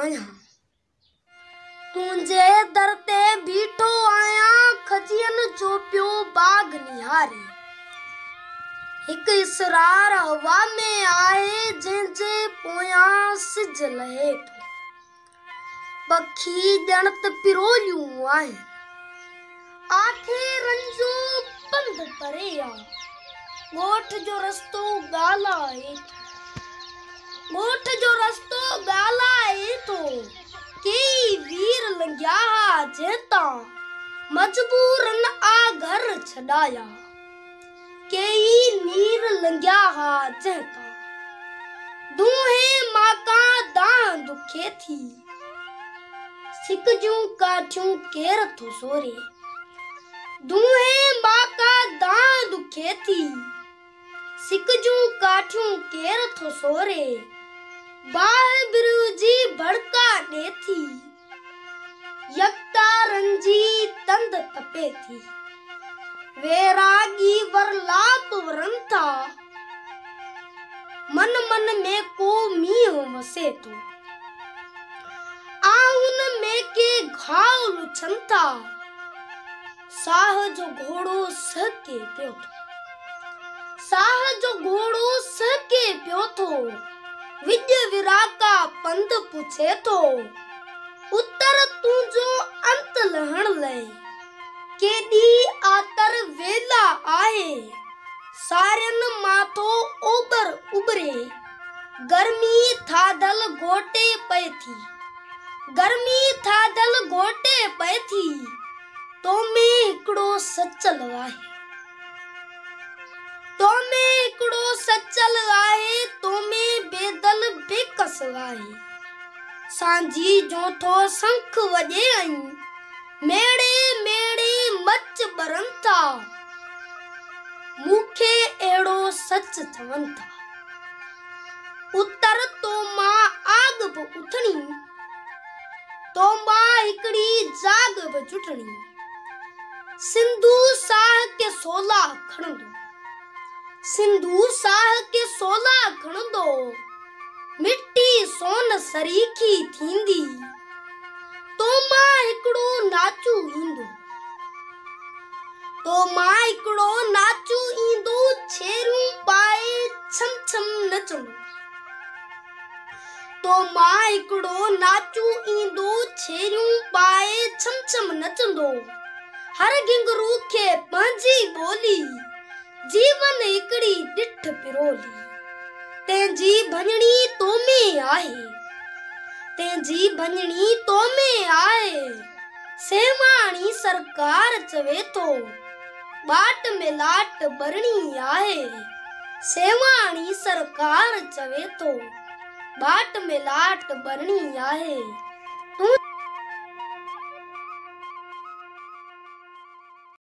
आया तुझे दर ते बीठो आया खजियन जो पियो बाग निहारे एक इसरार हवा में आए जंहिंजे पोयां सिज लहे थो पखी ॼणत पिरोलियूं आहिनि आखे रंजो पंध परे आ ॻोठ जो रस्तो ॻाल्हाए थो ॻोठ जो रस्तो ॻाल्हाए थो कई वीर लंघिया जंहिंतां मजबूरन आ घर छॾाया कई नीर लंघिया जंहिंतां दूहे माका दां दुखे थी सिक जूं काठियूं केर थो सोरे दूहे माका दां दुखे थी सिक जूं काठियूं केर थो सोरे बाहि बिरु जी भड़का ॾे थी यकता रंजी तंद तपे थी वैरागी वरलाप वरन था मन मन में को मींह वसे थो आउन में के घाव लुछन था साह जो घोड़ो सहके पियो थो साह जो घोड़ो सहके पियो थो विज विराका पंध पुछे थो उतर तुंहिंजो अंत लहण लए केॾी आतर वेला आहे सारियनि माथो ओबर उबरे गर्मी थाधल गोटे पए थी गर्मी थाधल गोटे पए थी तो में हिकिड़ो सचल आहे तो में हिकिड़ो सचल आहे तो में बेदल बेकस आहे सांझी जो थो शंख वॼे आई मेड़े मेड़े मच बरन था मूंखे अहिड़ो सच चवनि था उतर तो मां आग बि उथणी तो मां हिकिड़ी जाग बि जुटणी सिंधु साह के सोला खणंदो सिंधु साह के सोला खणंदो मिट्टी सोन सरीखी थींदी तो मां हिकिड़ो नाचू ईंदो तो मां हिकिड़ो नाचू ईंदो छेरूं पाए छम छम नचंदो तो मां हिकिड़ो नाचू ईंदो छेरूं पाए छम छम नचंदो हर घिंगरू खे पंहिंजी ॿोली जीवन हिकिड़ी ॾिठ पिरोली तेंजी भञणी तो में आहे तेंजी भञणी तो में आहे सेवाणी सरकार चवे थो बाट में लाट बरणी आहे सेवाणी सरकार चवे थो बाट में लाट बरणी आहे तू